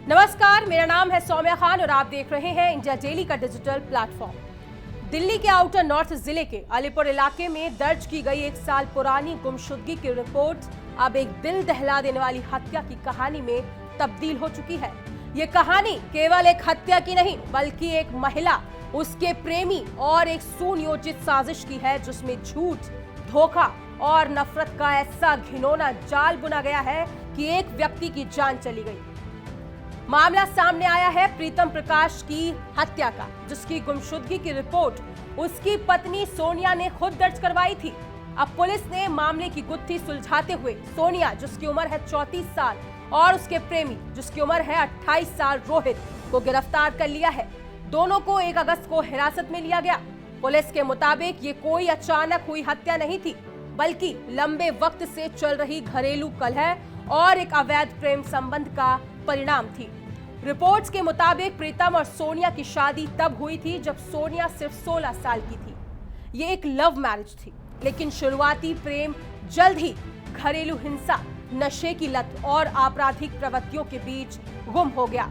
नमस्कार, मेरा नाम है सौम्या खान और आप देख रहे हैं इंडिया डेली का डिजिटल प्लेटफॉर्म। दिल्ली के आउटर नॉर्थ जिले के अलीपुर इलाके में दर्ज की गई 1 साल पुरानी गुमशुदगी की रिपोर्ट अब एक दिल दहला देने वाली हत्या की कहानी में तब्दील हो चुकी है। ये कहानी केवल एक हत्या की नहीं बल्कि एक महिला, उसके प्रेमी और एक सुनियोजित साजिश की है, जिसमें झूठ, धोखा और नफरत का ऐसा घिनौना जाल बुना गया है कि एक व्यक्ति की जान चली गई। मामला सामने आया है प्रीतम प्रकाश की हत्या का, जिसकी गुमशुदगी की रिपोर्ट उसकी पत्नी सोनिया ने खुद दर्ज करवाई थी। अब पुलिस ने मामले की गुत्थी सुलझाते हुए सोनिया, जिसकी उम्र है 34 साल, और उसके प्रेमी, जिसकी उम्र है 28 साल, रोहित को गिरफ्तार कर लिया है। दोनों को 1 अगस्त को हिरासत में लिया गया। पुलिस के मुताबिक ये कोई अचानक हुई हत्या नहीं थी, बल्कि लंबे वक्त से चल रही घरेलू कलह और एक अवैध प्रेम संबंध का परिणाम थी। रिपोर्ट्स के मुताबिक प्रीतम और सोनिया की शादी तब हुई थी जब सोनिया सिर्फ 16 साल की थी। ये एक लव मैरिज थी, लेकिन शुरुआती प्रेम जल्द ही घरेलू हिंसा, नशे की लत और आपराधिक प्रवृत्तियों के बीच गुम हो गया।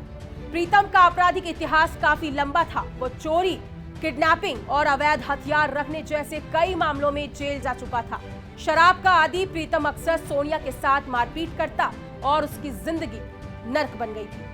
प्रीतम का आपराधिक इतिहास काफी लंबा था। वो चोरी, किडनैपिंग और अवैध हथियार रखने जैसे कई मामलों में जेल जा चुका था। शराब का आदी प्रीतम अक्सर सोनिया के साथ मारपीट करता और उसकी जिंदगी नर्क बन गई थी।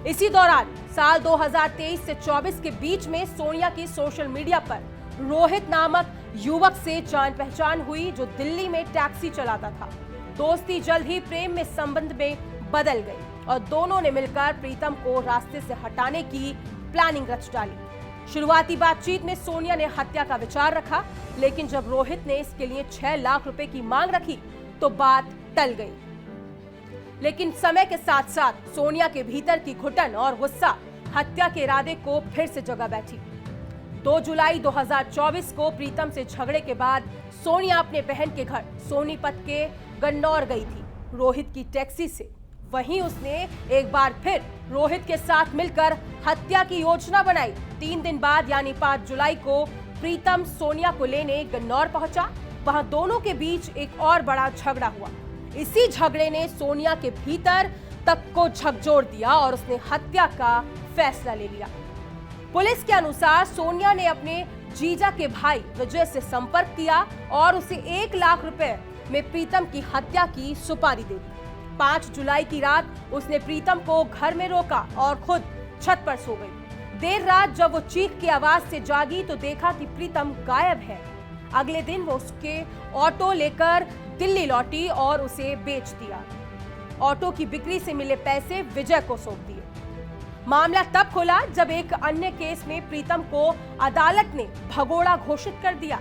इसी दौरान साल 2023 से 24 के बीच में सोनिया की सोशल मीडिया पर रोहित नामक युवक से जान पहचान हुई, जो दिल्ली में टैक्सी चलाता था। दोस्ती जल्द ही प्रेम में संबंध में बदल गई और दोनों ने मिलकर प्रीतम को रास्ते से हटाने की प्लानिंग रच डाली। शुरुआती बातचीत में सोनिया ने हत्या का विचार रखा, लेकिन जब रोहित ने इसके लिए 6 लाख रुपए की मांग रखी तो बात टल गई। लेकिन समय के साथ साथ सोनिया के भीतर की घुटन और गुस्सा हत्या के इरादे को फिर से जगह बैठी। 2 जुलाई 2024 को प्रीतम से झगड़े के बाद सोनिया अपने बहन के घर सोनीपत के गन्नौर गई थी, रोहित की टैक्सी से। वहीं उसने एक बार फिर रोहित के साथ मिलकर हत्या की योजना बनाई। 3 दिन बाद यानी 5 जुलाई को प्रीतम सोनिया को लेने गन्नौर पहुंचा। वहां दोनों के बीच एक और बड़ा झगड़ा हुआ। इसी झगड़े ने सोनिया के भीतर तक को झकझोर दिया और उसने हत्या का फैसला ले लिया। पुलिस के अनुसार सोनिया ने अपने जीजा के भाई विजय से संपर्क किया और उसे 1 लाख रुपए में प्रीतम की हत्या की सुपारी दे दी। 5 जुलाई की रात उसने प्रीतम को घर में रोका और खुद छत पर सो गई। देर रात जब वो चीख की आवाज से जागी तो देखा कि प्रीतम गायब है। अगले दिन वो उसके ऑटो लेकर दिल्ली लौटी और उसे बेच दिया। ऑटो की बिक्री से मिले पैसे विजय को सौंप दिए। मामला तब खुला जब एक अन्य केस में प्रीतम को अदालत ने भगोड़ा घोषित कर दिया।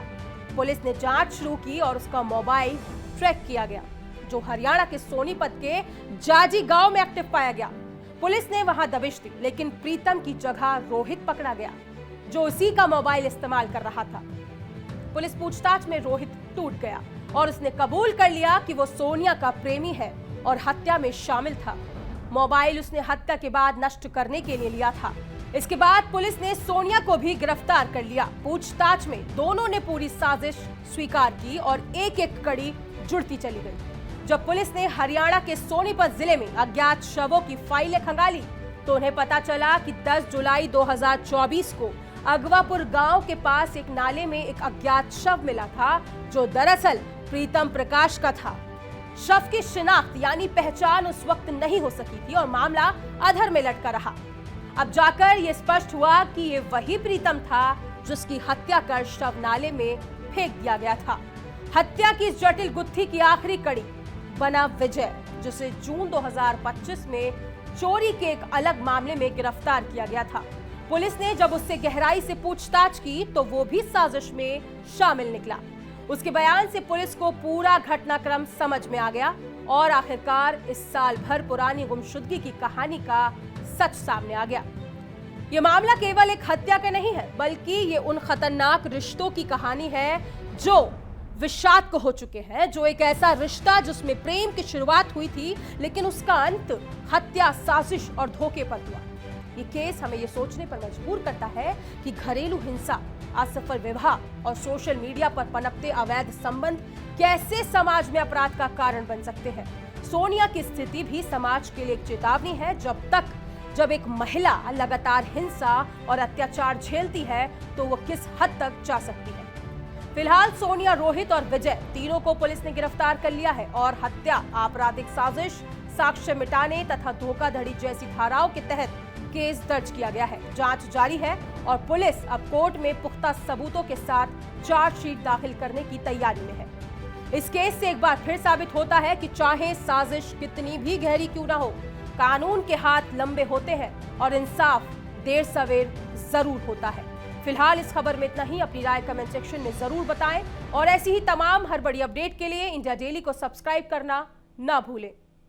पुलिस ने जांच शुरू की और उसका मोबाइल ट्रैक किया गया, जो हरियाणा के सोनीपत के जाजी गांव में एक्टिव पाया गया। पुलिस ने वहां दबिश दी, लेकिन प्रीतम की जगह रोहित पकड़ा गया, जो उसी का मोबाइल इस्तेमाल कर रहा था। पुलिस पूछताछ में रोहित टूट गया और उसने कबूल कर लिया कि वो सोनिया का प्रेमी है और हत्या में शामिल था। मोबाइल उसने हत्या के बाद नष्ट करने के लिए लिया था। इसके बाद पुलिस ने सोनिया को भी गिरफ्तार कर लिया। पूछताछ में दोनों ने पूरी साजिश स्वीकार की और एक-एक कड़ी जुड़ती चली गई। जब पुलिस ने हरियाणा के सोनीपत जिले में अज्ञात शवों की फाइलें खंगाली तो उन्हें पता चला कि 10 जुलाई 2024 को अगवापुर गांव के पास एक नाले में एक अज्ञात शव मिला था, जो दरअसल प्रीतम प्रकाश का था। शव की शिनाख्त यानी पहचान उस वक्त नहीं हो सकी थी और मामला अधर में लटका रहा। अब जाकर यह स्पष्ट हुआ कि ये वही प्रीतम था जिसकी हत्या कर शव नाले में फेंक दिया गया था। हत्या की इस जटिल गुत्थी की आखिरी कड़ी बना विजय, जिसे जून 2025 में चोरी के एक अलग मामले में गिरफ्तार किया गया था। पुलिस ने जब उससे गहराई से पूछताछ की तो वो भी साजिश में शामिल निकला। उसके बयान से पुलिस को पूरा घटनाक्रम समझ में आ गया और आखिरकार इस साल भर पुरानी गुमशुदगी की कहानी का सच सामने आ गया। ये मामला केवल एक हत्या का नहीं है, बल्कि ये उन खतरनाक रिश्तों की कहानी है जो विषाक्त हो चुके हैं। जो एक ऐसा रिश्ता जिसमें प्रेम की शुरुआत हुई थी, लेकिन उसका अंत हत्या, साजिश और धोखे पर हुआ। ये केस हमें ये सोचने पर मजबूर करता है कि घरेलू हिंसा, असफल विवाह और सोशल मीडिया पर पनपते अवैध संबंध कैसे समाज में अपराध का कारण बन सकते हैं। सोनिया की स्थिति भी समाज के लिए एक चेतावनी है। जब तक जब एक महिला लगातार हिंसा और अत्याचार झेलती है तो वो किस हद तक जा सकती है। फिलहाल सोनिया, रोहित और विजय तीनों को पुलिस ने गिरफ्तार कर लिया है और हत्या, आपराधिक साजिश, साक्ष्य मिटाने तथा धोखाधड़ी जैसी धाराओं के तहत केस दर्ज किया गया है। जांच जारी है और पुलिस अब कोर्ट में पुख्ता सबूतों के साथ चार्जशीट दाखिल करने की तैयारी में है। इस केस से एक बार फिर साबित होता है कि चाहे साजिश कितनी भी गहरी क्यों ना हो, कानून के हाथ लंबे होते हैं और इंसाफ देर सवेर जरूर होता है। फिलहाल इस खबर में इतना ही। अपनी राय कमेंट सेक्शन में जरूर बताएं और ऐसी ही तमाम हर बड़ी अपडेट के लिए इंडिया डेली को सब्सक्राइब करना ना भूलें।